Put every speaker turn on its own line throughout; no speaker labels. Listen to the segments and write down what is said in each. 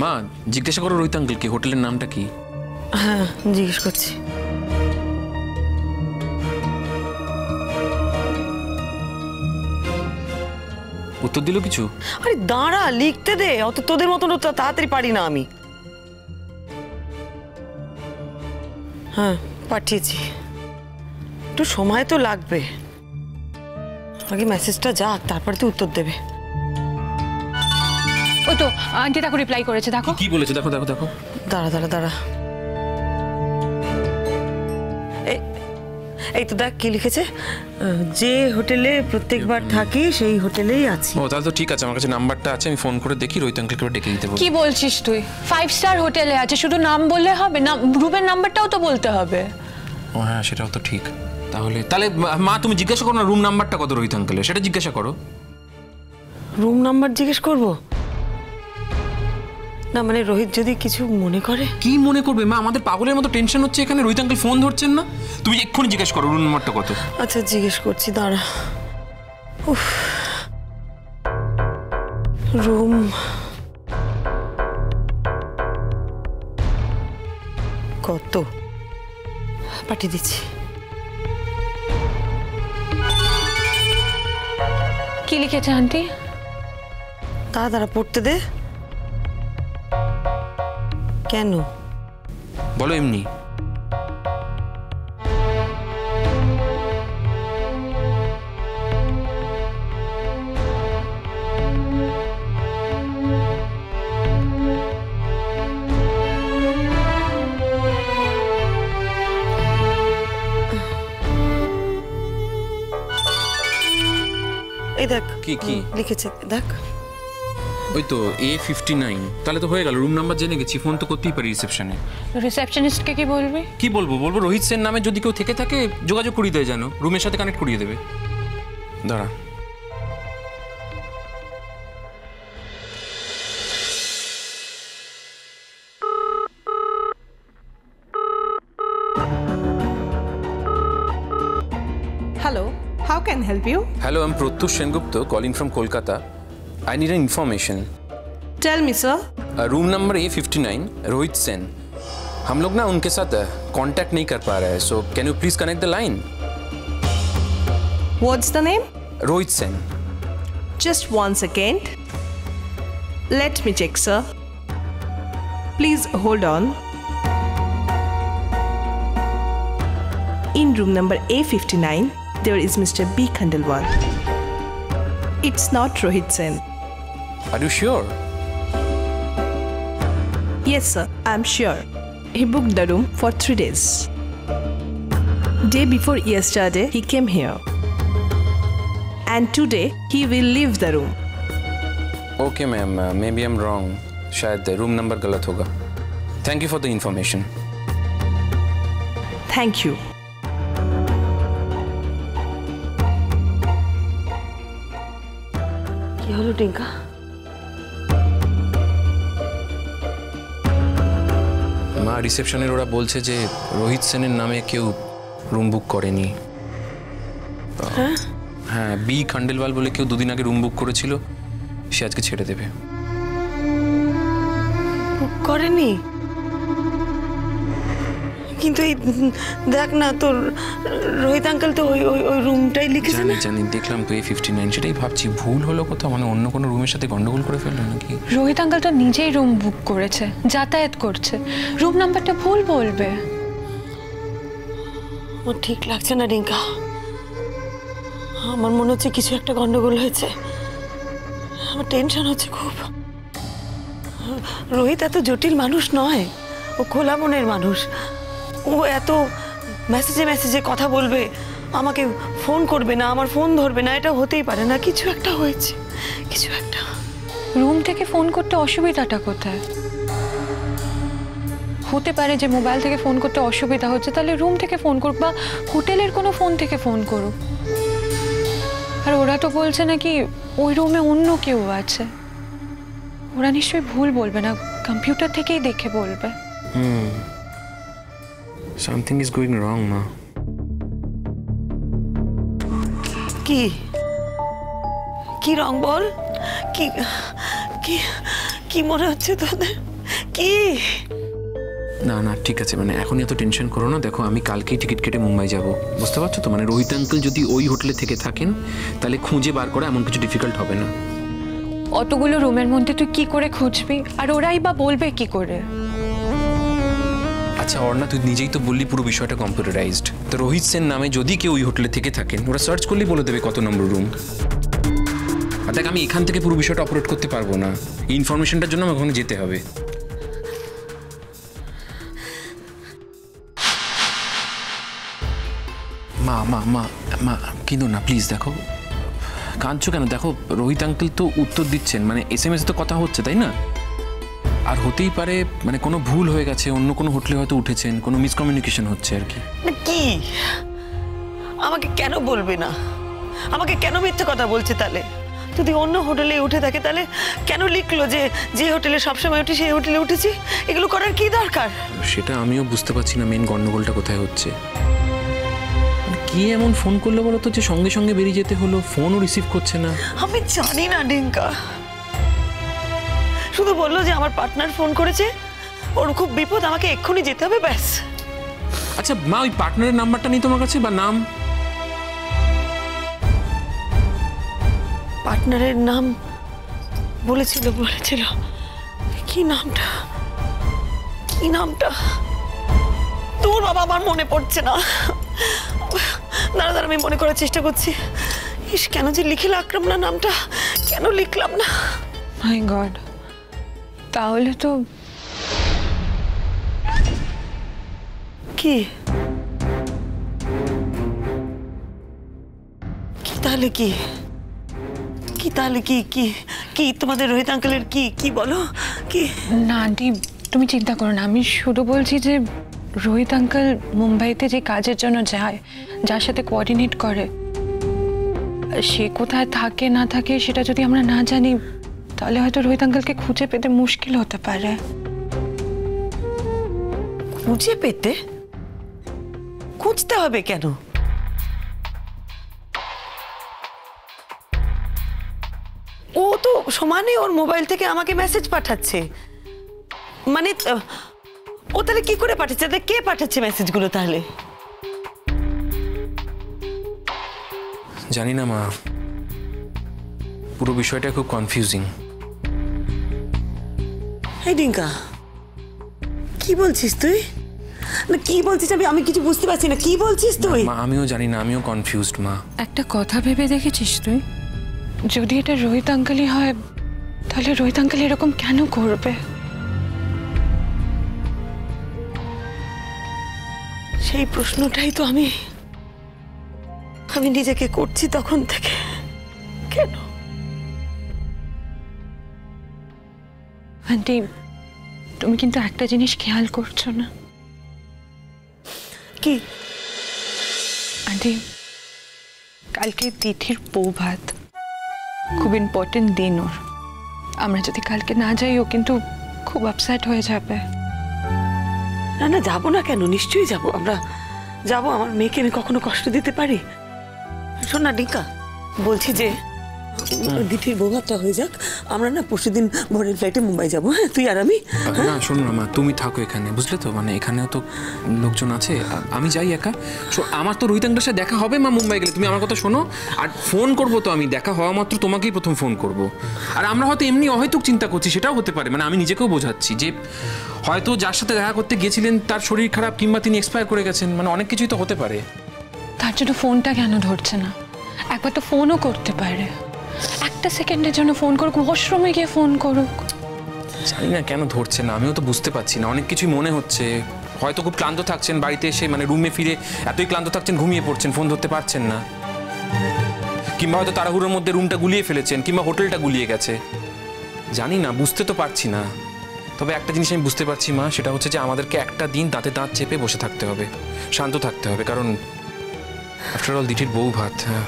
মা জিজ্ঞাসা করো রোহিত আঙ্কেলকে হোটেলের নামটা কি।
হ্যাঁ জিজ্ঞেস করছি।
উত্তর দিল কিছু?
আরে দাঁড়া, লিখতে দে, অত তোদের মতন তাড়াতাড়ি পারি না আমি। হ্যাঁ পাঠিয়েছি, একটু সময় তো লাগবে, আগে মেসেজটা যাক তারপরে তো উত্তর দেবে।
ওই তো আন্টি তাকে রিপ্লাই করেছে, দেখো
কি বলেছে, দেখো দেখো দেখো।
দাঁড়া দাঁড়া দাঁড়া, এই তো দেখ কি লিখেছে, যে হোটেলে প্রত্যেকবার থাকি সেই হোটেলেই আছি।
ও তাহলে তো ঠিক আছে, আমার কাছে নাম্বারটা আছে, আমি ফোন করে দেখি রোহিত আঙ্কেলকে ডেকে দিতে বলবো।
কি বলছিস তুই? 5 স্টার হোটেলে আছে, শুধু নাম বললে হবে না, রুমের নাম্বারটাও তো বলতে হবে।
ও হ্যাঁ সেটাও তো ঠিক। তাহলে তাহলে মা তুমি জিজ্ঞাসা করো না রুম নাম্বারটা কত রোহিত আঙ্কেলের, সেটা জিজ্ঞাসা করো।
রুম নাম্বার জিজ্ঞেস করবো না, মানে রোহিত যদি কিছু মনে করে।
কি মনে করবে মা, আমাদের পাগলের মতো টেনশন হচ্ছে এখানে, রোহিত আঙ্কেল ফোন ধরছেন না, তুমি এক্ষুনি জিজ্ঞেস করো রুম নাম্বারটা কত।
আচ্ছা জিজ্ঞেস করছি, দাঁড়া। উফ, রুম কত পাঠিয়ে দিচ্ছি।
কি লিখেছে আন্টি?
তাড়াতাড়ি পড়তে দে। কেন
বলো এমনি।
এই দেখ
কি কি
লিখেছে দেখ।
ওই তো A59, তাহলে তো হয়ে গেল, রুম নাম্বার জেনে গেছি, ফোন তো করতেই পারি রিসেপশনে।
রিসেপশনিস্টকে কি বলবি?
কি বলবো, বলবো রোহিত সেন নামে যদি কেউ থেকে থাকে যোগাযোগ করিয়ে দেয়, জানো রুমের সাথে কানেক্ট করিয়ে দেবে। দাঁড়া
Hello, how can I help you?
Hello, I'm Pratyush Sengupta calling from Kolkata. I need an information.
Tell me, sir.
Room number A59, Rohit Sen. हम लोग ना उनके साथ कांटेक्ट नहीं कर पा रहे हैं, so can you please connect the line?
What's the name?
Rohit Sen.
Just 1 second. Let me check, sir. Please hold on. In room number A59, there is Mr. B. Khandelwal. It's not Rohit Sen.
Are you sure?
Yes, sir, I'm sure. He booked the room for 3 days. Day before yesterday, he came here. And today, he will leave the room.
Okay, ma'am. Maybe I'm wrong. शायद room number गलत होगा. Thank you for the information.
Thank you.
কি হলো টিঙ্কা?
মা রিসেপশনের ওরা বলছে যে রোহিত সেনের নামে কেউ রুম বুক করেনি। হ্যাঁ, বি খান্ডেলওয়াল বলে কেউ দুদিন আগে রুম বুক করেছিল, সে আজকে ছেড়ে দেবে।
বুক করেনি? কিন্তু এই দেখ না, তোর রোহিত আঙ্কেল তো ওই ওই রুমটাই লিখেছে না।
জানি, দেখলাম তো A59, সেটাই ভাবছি ভুল হলো কোথাও, মানে অন্য কোনো রুমের সাথে গন্ডগোল করে ফেললো নাকি।
রোহিত আঙ্কেল তো নিজেই রুম বুক করেছে, যাতায়াত করছে, রুম নাম্বারটা ভুল বলবে।
আমার ঠিক লাগছে না রিঙ্কা, আমার মনে হচ্ছে কিছু একটা গন্ডগোল হয়েছে, আমার টেনশন হচ্ছে খুব। রোহিত এত জটিল মানুষ নয়, ও খোলা মনের মানুষ, ও এত মেসেজে মেসেজে কথা বলবে, আমাকে ফোন করবে না, আমার ফোন ধরবে না, এটা হতেই পারে না। কিছু একটা হয়েছে, কিছু একটা।
রুম থেকে ফোন করতে অসুবিধাটা কোথায়? হতে পারে যে মোবাইল থেকে ফোন করতে অসুবিধা হচ্ছে, তাহলে রুম থেকে ফোন করুক বা হোটেলের কোনো ফোন থেকে ফোন করুক। আর ওরা তো বলছে নাকি ওই রুমে অন্য কেউ আছে, ওরা নিশ্চয়ই ভুল বলবে না, কম্পিউটার থেকেই দেখে বলবে।
Something is going wrong, ma.
কি কি রং বল, কি কি কি মনে হচ্ছে তোদের? কি?
না না ঠিক আছে, মানে এখন এত টেনশন করো না। দেখো আমি কালকেই টিকিট কেটে মুম্বাই যাব, বুঝতে পারছো তো? মানে রোহিত আঙ্কেল যদি ওই হোটেলে থেকে থাকেন তাহলে খুঁজে বার করা এমন কিছু ডিফিকাল্ট হবে না।
অতগুলো রুমের মধ্যে তুই কি করে খুঁজবি, আর ওরাই বা বলবে কি করে?
আচ্ছা অর্ণা, তুই নিজেই তো বললি পুরো বিষয়টা কম্পিউটারাইজড। তো রোহিত সেন নামে যদি কেউ ওই হোটেলে থেকে থাকেন, ওরা সার্চ করলেই বলে দেবে কত নম্বর রুম। আর দেখ আমি এখান থেকে পুরো বিষয়টা অপারেট করতে পারবো না, এই ইনফরমেশনটার জন্য আমাকে ওখানে যেতে হবে। মা মা মা মা কিন্তু না প্লিজ, দেখো কাঁদছো কেন? দেখো রোহিত আঙ্কেল তো উত্তর দিচ্ছেন, মানে SMS তো কথা হচ্ছে, তাই না? আর হতেই পারে মানে কোনো ভুল হয়ে গেছে, অন্য কোনো হোটেলে হয়তো উঠেছেন, কোনো মিসকমিউনিকেশন হচ্ছে আর কি।
কি আমাকে কেন বলবে না? আমাকে কেন মিথ্যে কথা বলছে? তাহলে যদি অন্য হোটেলে উঠে থাকে তাহলে কেন লিখলো যে যে হোটেলে সবসময় উঠি সেই হোটেলে উঠেছি? এগুলো করার কি দরকার?
সেটা আমিও বুঝতে পারছি না মেন গন্ডগোলটা কোথায় হচ্ছে। কি এমন ফোন করলো বলো তো যে সঙ্গে সঙ্গে বেরিয়ে যেতে হলো? ফোনও রিসিভ করছে না।
আমি জানি না ডিঙ্কা, শুধু বললো যে আমার পার্টনার ফোন করেছে, ওর খুব বিপদ, আমাকে এক্ষুনি যেতে হবে, ব্যাস।
আচ্ছা মা, ওই পার্টনারের নাম্বারটা নেই তোমার কাছে, বা নাম?
পার্টনারের নাম বলেছিল। কি নামটা? কি নামটা? তোর বাবা, আমার মনে পড়ছে না। দাঁড়া আমি মনে করার চেষ্টা করছি। ইস, কেন যে লিখে রাখলাম না নামটা, কেন লিখলাম না?
মাই গড, তাহলে তো
কি তাহলে কি কি তাহলে কি কি কি তোমাদের রোহিত আঙ্কেলের কি কি বলো? কি?
না আন্টি, তুমি চিন্তা করো না, আমি শুধু বলছি যে রোহিত আঙ্কেল মুম্বাইতে যে কাজের জন্য যায়, যার সাথে কোঅর্ডিনেট করে, সে কোথায় থাকে না থাকে সেটা যদি আমরা না জানি তাহলে হয়তো রোহিত আঙ্কেলকে খুঁজে পেতে মুশকিল হতে পারে।
খুঁজে পেতে? খুঁজতে হবে কেন? ও তো সমানে ওর মোবাইল থেকে আমাকে মেসেজ পাঠাচ্ছে। মানে ও তাহলে কি করে পাঠাচ্ছে? কে পাঠাচ্ছে মেসেজগুলো তাহলে?
জানি না মা, পুরো বিষয়টা খুব কনফিউজিং।
এই ডিঙ্কা, কি বলছিস তুই? না কি বলছিস? আমি কিছু বুঝতে পারছি না, কি বলছিস তুই?
মা আমিও জানি না, আমিও কনফিউজড মা।
একটা কথা ভেবে দেখেছিস তুই, যদি এটা রোহিত আঙ্কেলই হয় তাহলে রোহিত আঙ্কেল এরকম কেন করবে?
সেই প্রশ্নটাই তো আমি নিজেকে করছি তখন থেকে। কেন?
আন্টি, তুমি কিন্তু একটা জিনিস খেয়াল করছো না?
কি?
আন্টি, কালকে তিথির বউ ভাত, খুব ইম্পর্টেন্ট দিন ওর। আমরা যদি কালকে না যাই ও কিন্তু খুব আপসেট হয়ে যাবে।
না না, যাবো না কেন? নিশ্চয়ই যাবো, আমরা যাবো। আমার মেয়েকে আমি কখনো কষ্ট দিতে পারি? শোন না ডিঙ্কা, বলছি যে দিঠির বৌভাতটা হয়ে যাক, আমরা না পরশুদিন ভোরের ফ্লাইটে মুম্বাই যাবো। হ্যাঁ, তুই আর আমি।
না শোনো না মা, তুমি থাকো এখানে, বুঝলে তো? মানে এখানেও তো লোকজন আছে, আমি যাই একা। আমার তো রোহিত আঙ্কেলের সাথে দেখা হবে মা মুম্বাই গেলে, তুমি আমার কথা শোনো। আর ফোন করবো তো আমি, দেখা হওয়া মাত্র তোমাকেই প্রথম ফোন করব। আর আমরা হয়তো এমনি অহেতুক চিন্তা করছি, সেটাও হতে পারে। মানে আমি নিজেকেও বোঝাচ্ছি যে হয়তো যার সাথে দেখা করতে গিয়েছিলেন তার শরীর খারাপ, কিংবা তিনি এক্সপায়ার করে গেছেন, মানে অনেক কিছুই তো হতে পারে।
তার জন্য ফোনটা কেন ধরছে না? একবার তো ফোনও করতে পারে, একটা সেকেন্ডের জন্য ফোন করুক, ওয়াশরুমে গিয়ে ফোন করুক।
জানি না কেন ধরছে না, আমিও তো বুঝতে পারছি না। অনেক কিছুই মনে হচ্ছে, হয়তো খুব ক্লান্ত থাকছেন বাড়িতে এসে, মানে রুমে ফিরে এতই ক্লান্ত থাকছেন, ঘুমিয়ে পড়ছেন, ফোন ধরতে পারছেন না। কিংবা হয়তো তাড়াহুড়োর মধ্যে রুমটা গুলিয়ে ফেলেছেন, কিংবা হোটেলটা গুলিয়ে গেছে। জানি না, বুঝতে তো পারছি না। তবে একটা জিনিস আমি বুঝতে পারছি মা, সেটা হচ্ছে যে আমাদেরকে একটা দিন দাঁতে দাঁত চেপে বসে থাকতে হবে, শান্ত থাকতে হবে। কারণ আফটার অল দিঠির বউ ভাত। হ্যাঁ,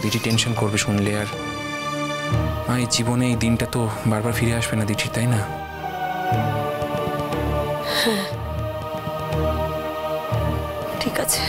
দিঠি টেনশন করবে শুনলে। আর এই জীবনে এই দিনটা তো বারবার ফিরে আসবে না দিঠির, তাই না?
ঠিক আছে।